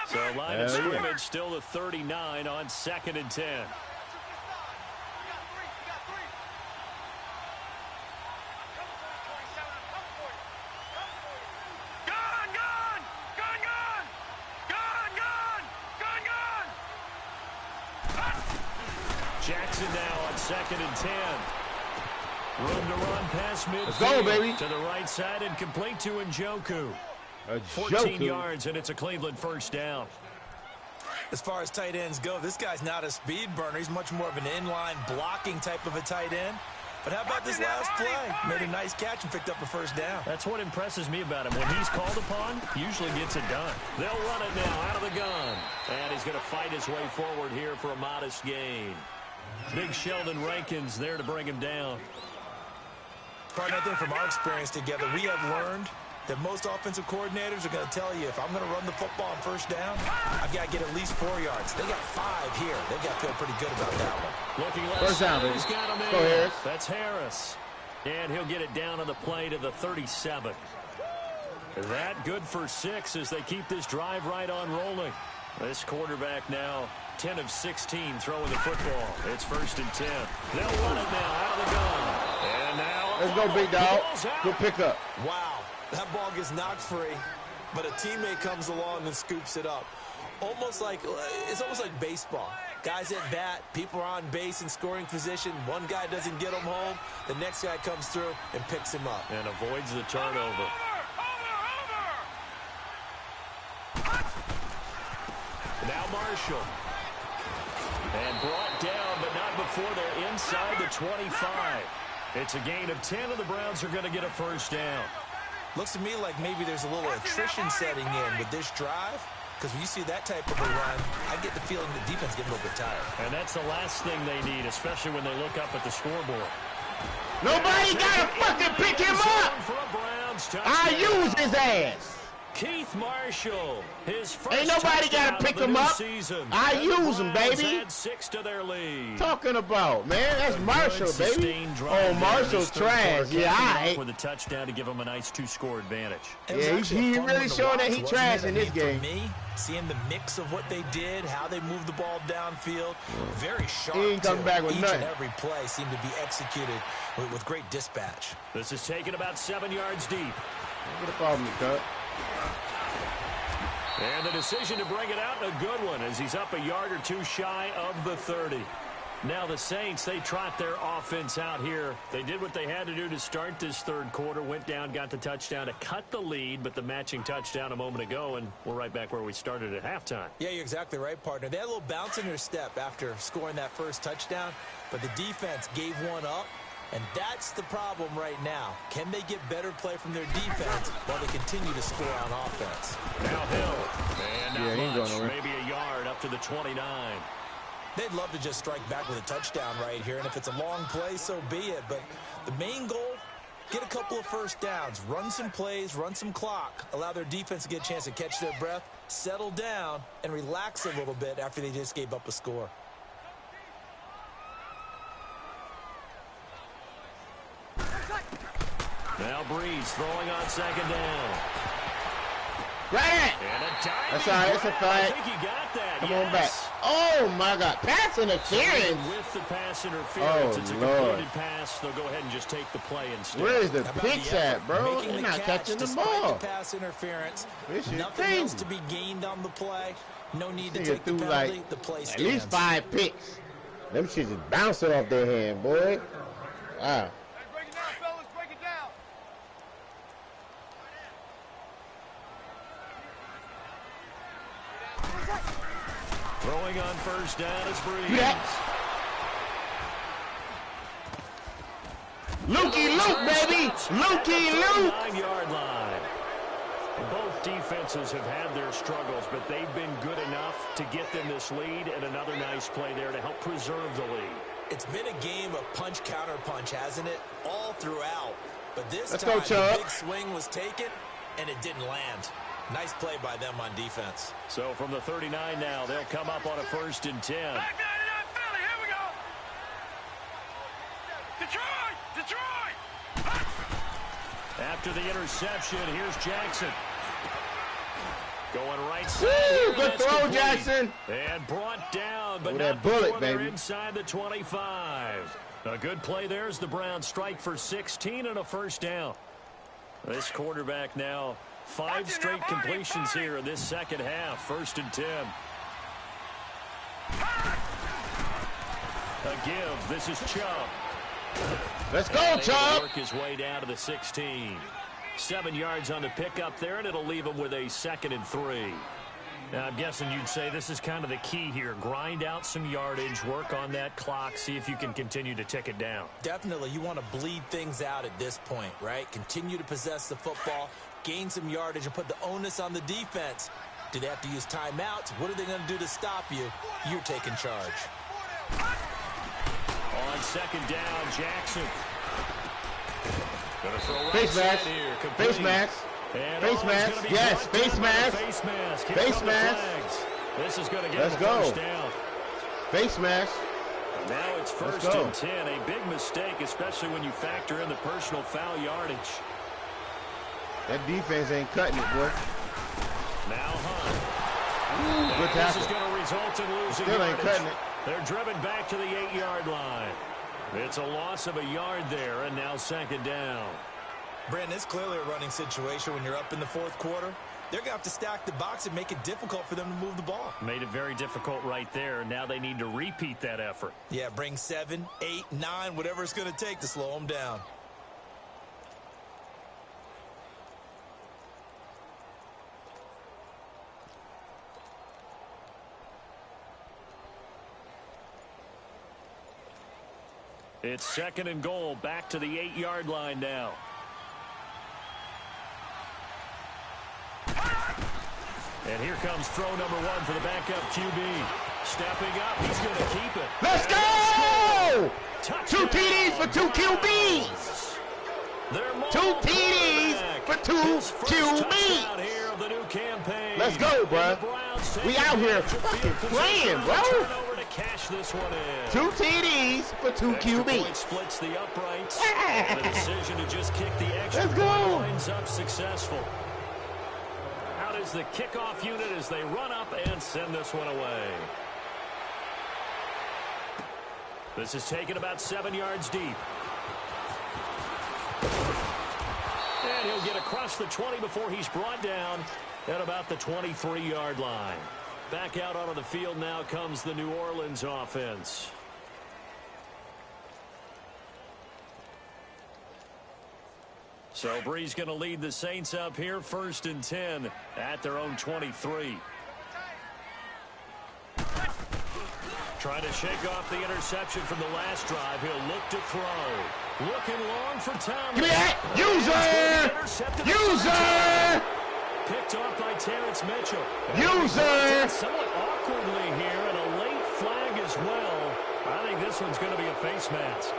So line of scrimmage still the 39 on 2nd and 10. Jackson now on 2nd and 10. Room to run past midfield. Let's go, baby. To the right side and complete to Njoku. 14 Njoku. yards, and it's a Cleveland first down. As far as tight ends go, this guy's not a speed burner. He's much more of an inline blocking type of a tight end. But how about this last play? Made a nice catch and picked up a first down. That's what impresses me about him. When he's called upon, usually gets it done. They'll run it now out of the gun. And he's going to fight his way forward here for a modest gain. Big Sheldon Rankins there to bring him down. Partner, I think from our experience together, we have learned that most offensive coordinators are going to tell you, if I'm going to run the football on first down, I've got to get at least 4 yards. They got 5 here. They've got to feel pretty good about that one. Looking left. First down, baby. Go Harris. That's Harris. And he'll get it down on the play to the 37. That good for 6 as they keep this drive right on rolling. This quarterback now 10 of 16 throwing the football. It's 1st and 10. They'll run it now out of the gun. And now let's go, big dog. Good pickup. Wow. That ball gets knocked free, but a teammate comes along and scoops it up. It's almost like baseball. Guys at bat, people are on base in scoring position. One guy doesn't get him home. The next guy comes through and picks him up. And avoids the turnover. Now Marshall. And brought down, but not before they're inside the 25. It's a gain of 10, and the Browns are going to get a first down. Looks to me like maybe there's a little attrition setting in with this drive, because when you see that type of a run, I get the feeling the defense getting a little bit tired. And that's the last thing they need, especially when they look up at the scoreboard. Nobody got to fucking pick him up. I use his ass. Keith Marshall, his first ain't nobody got to pick him up. Season. I use him, baby. Had 6 to their lead. Talking about, man, that's Marshall, baby. Oh, Marshall's trash. Yeah, all right. For the touchdown to give him a nice 2-score advantage. Yeah, he really showing that he trash in this game. For me, seeing the mix of what they did, how they moved the ball downfield, very sharp. He ain't coming back with each nothing. And every play seemed to be executed with great dispatch. This is taken about 7 yards deep. What a problem, cut. And the decision to bring it out, a good one, as he's up a yard or 2 shy of the 30. Now the Saints, they trot their offense out here. They did what they had to do to start this third quarter, went down, got the touchdown to cut the lead, but the matching touchdown a moment ago, and we're right back where we started at halftime. Yeah, you're exactly right, partner. They had a little bounce in their step after scoring that first touchdown, but the defense gave one up. And that's the problem right now. Can they get better play from their defense while they continue to score on offense? Now Hill. And not much, maybe a yard up to the 29. They'd love to just strike back with a touchdown right here. And if it's a long play, so be it. But the main goal, get a couple of first downs, run some plays, run some clock, allow their defense to get a chance to catch their breath, settle down, and relax a little bit after they just gave up a score. Now Breeze throwing on 2nd down. Right. That's all right. It's a fight. I think he got that. Come on back. Oh, my God. Pass interference. With the pass interference, it's a completed pass. They'll go ahead and just take the play instead. Where is the pitch at, bro? They're not catching the ball. The pass interference. Nothing crazy. Else to be gained on the play. No need to take the penalty. Like, the play stands. At least 5 picks. Them shit just bouncing off their hand, boy. Wow. Throwing on 1st down is Breeze. Yeah. Lukey Luke, baby. Lukey Luke. 9-yard line. Both defenses have had their struggles, but they've been good enough to get them this lead, and another nice play there to help preserve the lead. It's been a game of punch-counter-punch, hasn't it? All throughout. But this Let's time, go, Chubb. The big swing was taken, and it didn't land. Nice play by them on defense. So from the 39 now, they'll come up on a 1st and 10. Back down, Philly, here we go. Detroit! After the interception, here's Jackson. Going right side. Woo, good throw, complete. Jackson. And brought down, but not not bullet, before they're baby. inside the 25. A good play there as the Browns strike for 16 and a 1st down. This quarterback now 5 straight completions here in this second half. 1st and 10. A give. This is Chubb. Let's go, Chubb. Work his way down to the 16. 7 yards on the pickup there, and it'll leave him with a 2nd and 3. Now, I'm guessing you'd say this is kind of the key here. Grind out some yardage, work on that clock, see if you can continue to tick it down. Definitely. You want to bleed things out at this point, right? Continue to possess the football, gain some yardage, and put the onus on the defense. Do they have to use timeouts? What are they going to do to stop you? You're taking charge. On second down, Jackson. Gonna throw right face mask. here. Face mask. Face mask. Yes, face mask. Face mask. Face mask. This is going to get Let's the go. first down. Face mask. Now it's first and 10. A big mistake, especially when you factor in the personal foul yardage. That defense ain't cutting it, boy. Now Hunt. Good tackle. This is going to result in losing Still ain't yardage. cutting it. They're driven back to the 8-yard line. It's a loss of a yard there, and now second down. Brandon, it's clearly a running situation when you're up in the fourth quarter. They're going to have to stack the box and make it difficult for them to move the ball. Made it very difficult right there. Now they need to repeat that effort. Yeah, bring 7, 8, 9, whatever it's going to take to slow them down. It's second and goal, back to the 8-yard line now. And here comes throw number 1 for the backup QB. Stepping up, he's going to keep it. Let's go! Touchdown. 2 TDs for 2 QBs. 2 TDs for 2 QBs. Here of the new campaign. Let's go, bro. We out here fucking playing, bro. Cash this one in. 2 TDs for 2 QBs. Splits the uprights. And the decision to just kick the extra Let's go. Lines up successful. Out is the kickoff unit as they run up and send this one away. This is taken about 7 yards deep. And he'll get across the 20 before he's brought down at about the 23-yard line. Back out onto the field now comes the New Orleans offense. So Bree's going to lead the Saints up here, first and 10 at their own 23. Trying to shake off the interception from the last drive. He'll look to throw. Looking long for Thomas. Give me that! User! Picked off by Terrence Mitchell. User! Somewhat awkwardly here, and a late flag as well. I think this one's going to be a face mask.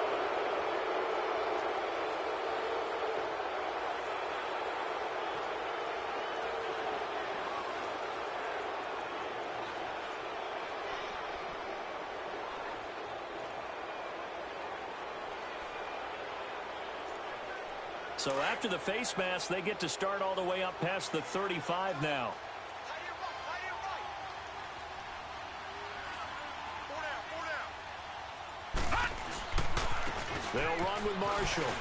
So after the face mask, they get to start all the way up past the 35 now. They'll run with Marshall.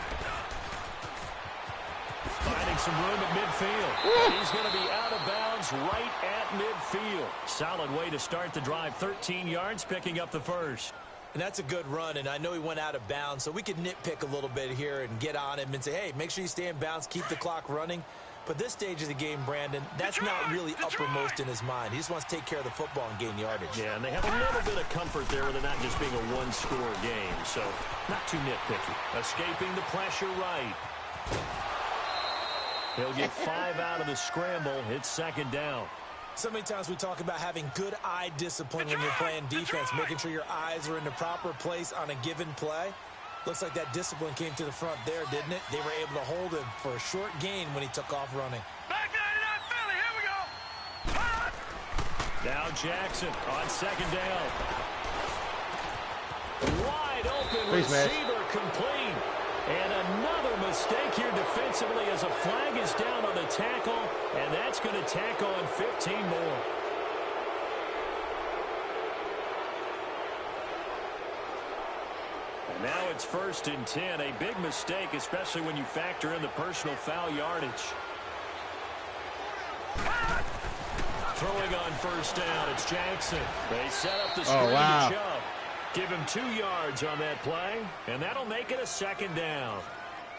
Finding some room at midfield. He's going to be out of bounds right at midfield. Solid way to start the drive. 13 yards, picking up the first. And that's a good run, and I know he went out of bounds, so we could nitpick a little bit here and get on him and say, hey, make sure you stay in bounds, keep the clock running. But this stage of the game, Brandon, that's not really uppermost in his mind. He just wants to take care of the football and gain yardage. Yeah, and they have a little bit of comfort there with it not just being a one-score game, so not too nitpicky. Escaping the pressure right. He'll get 5 out of the scramble. It's second down. So many times we talk about having good eye discipline when you're playing defense, making sure your eyes are in the proper place on a given play. Looks like that discipline came to the front there, didn't it? They were able to hold him for a short gain when he took off running. Back 99 Philly, here we go. Now Jackson on second down. Wide open receiver complete. And another mistake here defensively as a flag is down on the tackle, and that's going to tack on 15 more. And now it's first and 10. A big mistake, especially when you factor in the personal foul yardage. Throwing on first down, it's Jackson. They set up the screen to shove. Give him 2 yards on that play, and that'll make it a second down.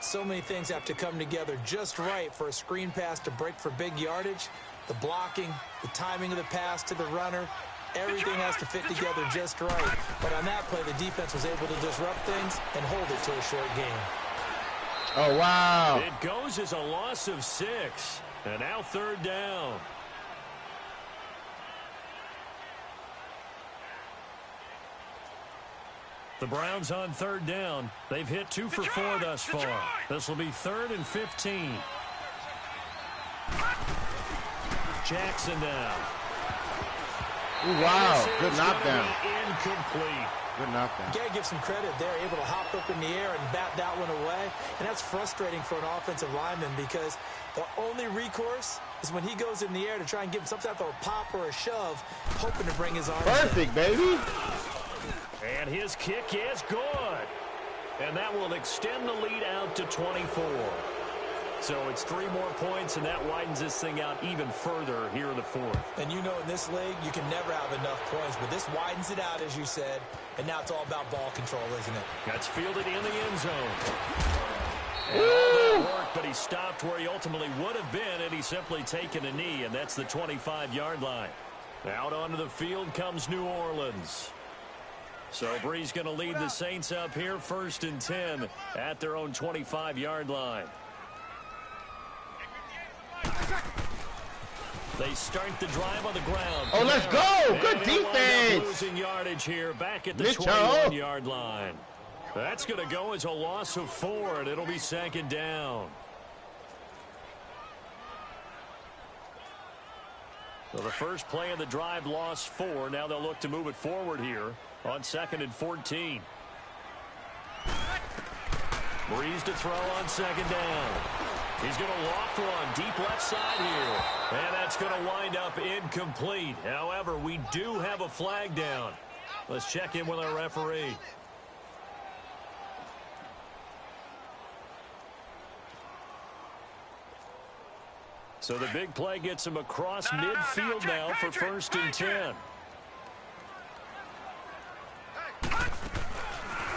So many things have to come together just right for a screen pass to break for big yardage. The blocking, the timing of the pass to the runner, everything has to fit together just right. But on that play, the defense was able to disrupt things and hold it to a short game. Oh, wow. It goes as a loss of 6. And now 3rd down. The Browns on 3rd down. They've hit 2 for 4 thus far. This will be 3rd and 15. Jackson now. Ooh, wow. Good knockdown. Incomplete. Good knockdown. You got to give some credit there, able to hop up in the air and bat that one away. And that's frustrating for an offensive lineman because the only recourse is when he goes in the air to try and give him some type of a pop or a shove, hoping to bring his arm Perfect, baby. And his kick is good. And that will extend the lead out to 24. So it's 3 more points, and that widens this thing out even further here in the 4th. And you know in this league, you can never have enough points, but this widens it out, as you said, and now it's all about ball control, isn't it? That's fielded in the end zone. And all that work, but he stopped where he ultimately would have been had he simply taken a knee, and that's the 25-yard line. Out onto the field comes New Orleans. So Bree's going to lead the Saints up here, 1st and 10 at their own 25-yard line. They start the drive on the ground. Oh, let's go. Good and defense. Losing yardage here back at the 21-yard line. That's going to go as a loss of 4, and it'll be 2nd down. So the first play of the drive lost 4. Now they'll look to move it forward here on 2nd and 14. Breeze to throw on 2nd down. He's going to loft one deep left side here. And that's going to wind up incomplete. However, we do have a flag down. Let's check in with our referee. So the big play gets him across midfield now for 1st and 10.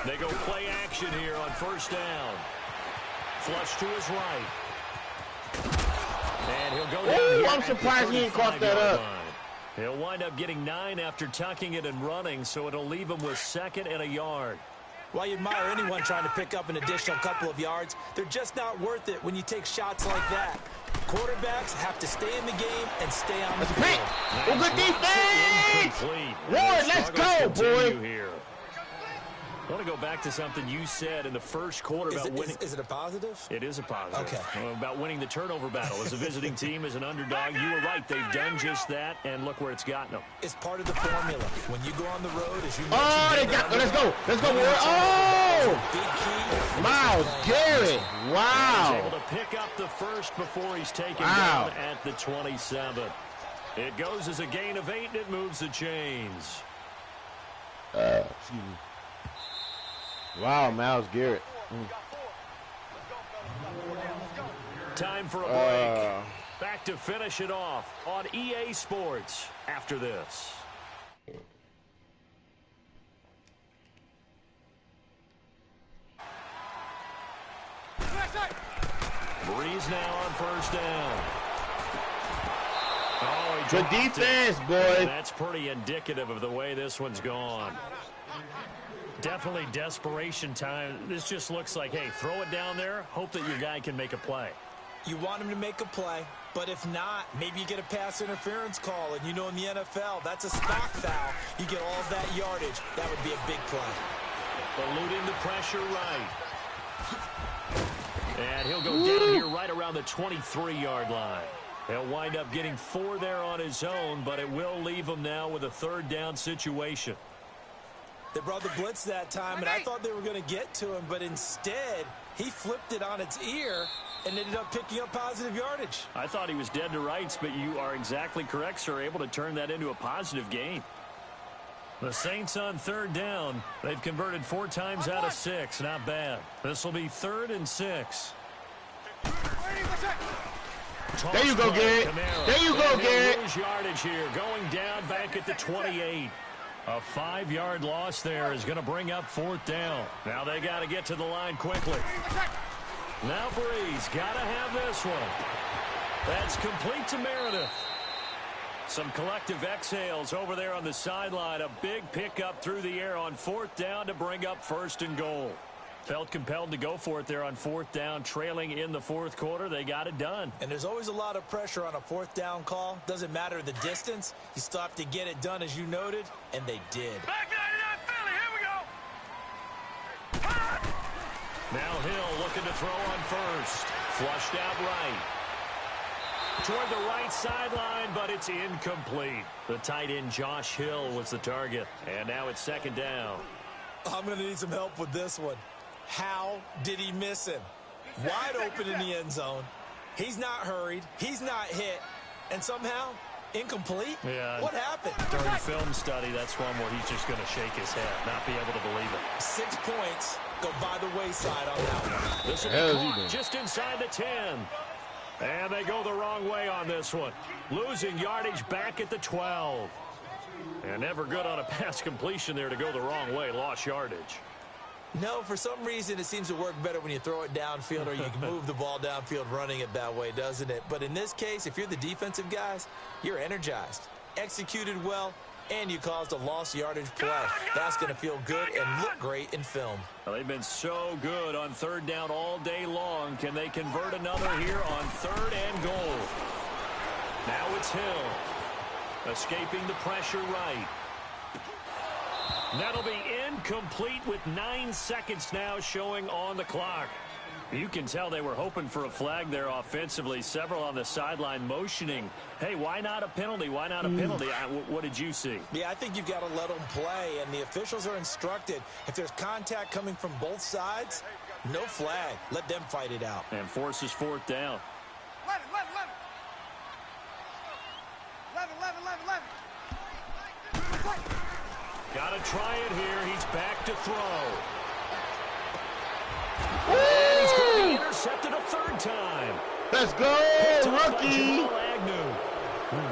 They go play action here on 1st down. Flush to his right. And he'll go down here. I'm surprised he ain't caught that up. He'll wind up getting 9 after tucking it and running, so it'll leave him with 2nd and a yard. While you admire anyone trying to pick up an additional couple of yards, they're just not worth it when you take shots like that. Quarterbacks have to stay in the game and stay on the field. Oh, good defense! Ward, let's go, boy! Here. I want to go back to something you said in the first quarter about winning. Is it a positive? It is a positive. Okay. About winning the turnover battle. As a visiting team, as an underdog, you were right. They've done just that, and look where it's gotten them. It's part of the formula. When you go on the road, as you mentioned. Oh, they got. Let's go. Let's go, Ward. Oh! Big key. Miles Garrett. Wow. He's able to pick up the first before he's taken down at the 27. It goes as a gain of 8, and it moves the chains. Excuse me. Wow, Miles Garrett. Time for a break. Back to finish it off on EA Sports after this. Breeze now on 1st down. Oh, good defense, boy. And that's pretty indicative of the way this one's gone. Definitely desperation time. This just looks like, hey, throw it down there, hope that your guy can make a play. You want him to make a play, but if not, maybe you get a pass interference call, and you know in the NFL, that's a spot foul. You get all of that yardage. That would be a big play. Eluding the pressure right. And he'll go down here right around the 23-yard line. He'll wind up getting 4 there on his own, but it will leave him now with a 3rd down situation. They brought the blitz that time, and I thought they were going to get to him, but instead, he flipped it on its ear and ended up picking up positive yardage. I thought he was dead to rights, but you are exactly correct, sir, able to turn that into a positive gain. The Saints on 3rd down. They've converted 4 times out of 6. Not bad. This will be 3rd and 6. There you go, Garrett. There you go, Garrett. Lose yardage here, going down back at the 28. A 5-yard loss there is going to bring up 4th down. Now they got to get to the line quickly. Now Breeze, gotta have this one. That's complete to Meredith. Some collective exhales over there on the sideline. A big pickup through the air on 4th down to bring up 1st and goal. Felt compelled to go for it there on 4th down, trailing in the 4th quarter. They got it done. And there's always a lot of pressure on a 4th down call. Doesn't matter the distance. You still have to get it done, as you noted, and they did. Back 99 Philly, here we go. Now Hill looking to throw on 1st. Flushed out right. Toward the right sideline, but it's incomplete. The tight end Josh Hill was the target. And now it's 2nd down. I'm going to need some help with this one. How did he miss him? Wide open in the end zone. He's not hurried. He's not hit. And somehow, incomplete? Yeah. What happened? During film study, that's one where he's just going to shake his head, not be able to believe it. 6 points go by the wayside on that one. This will be caught just inside the 10. And they go the wrong way on this one. Losing yardage back at the 12. And never good on a pass completion there to go the wrong way. Lost yardage. No, for some reason, it seems to work better when you throw it downfield or you can move the ball downfield running it that way, doesn't it? But in this case, if you're the defensive guys, you're energized, executed well, and you caused a lost yardage play. That's going to feel good and look great in film. Well, they've been so good on 3rd down all day long. Can they convert another here on 3rd and goal? Now it's Hill. Escaping the pressure right. That'll be incomplete with 9 seconds now showing on the clock. You can tell they were hoping for a flag there offensively. Several on the sideline motioning. Hey, why not a penalty? Why not a penalty? What did you see? Yeah, I think you've got to let them play, and the officials are instructed. If there's contact coming from both sides, no flag. Let them fight it out. And forces 4th down. 11. Got to try it here. He's back to throw. And he's going to be intercepted a 3rd time. Let's go, rookie.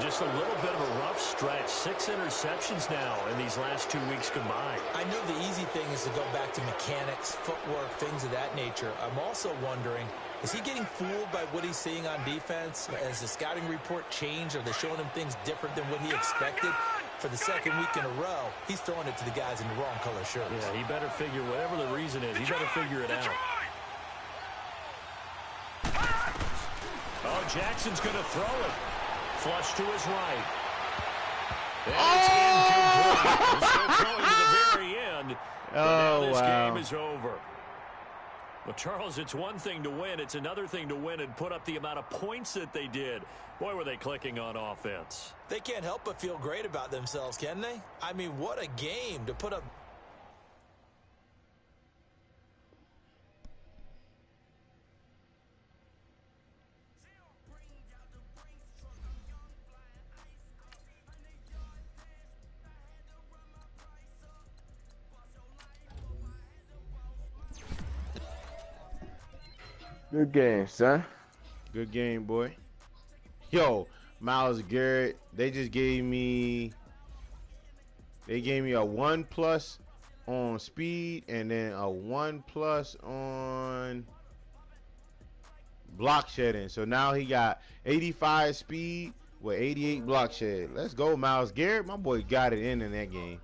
Just a little bit of a rough stretch. 6 interceptions now in these last 2 weeks combined. I know the easy thing is to go back to mechanics, footwork, things of that nature. I'm also wondering, is he getting fooled by what he's seeing on defense? Has the scouting report changed? Are they showing him things different than what he expected? For the 2nd week in a row, he's throwing it to the guys in the wrong color shirts. Yeah, he better figure, whatever the reason is, he better figure it out. Oh, Jackson's going to throw it. Flush to his right. And it's incomplete. He's still throwing to the very end. But now this game is over. Well, Charles, it's one thing to win. It's another thing to win and put up the amount of points that they did. Boy, were they clicking on offense. They can't help but feel great about themselves, can they? I mean, what a game to put up. Good game, son. Good game, boy. Yo, Myles Garrett, they gave me a 1+ on speed and then a 1+ on block shedding. So now he got 85 speed with 88 block shed. Let's go, Myles Garrett. My boy got it in that game.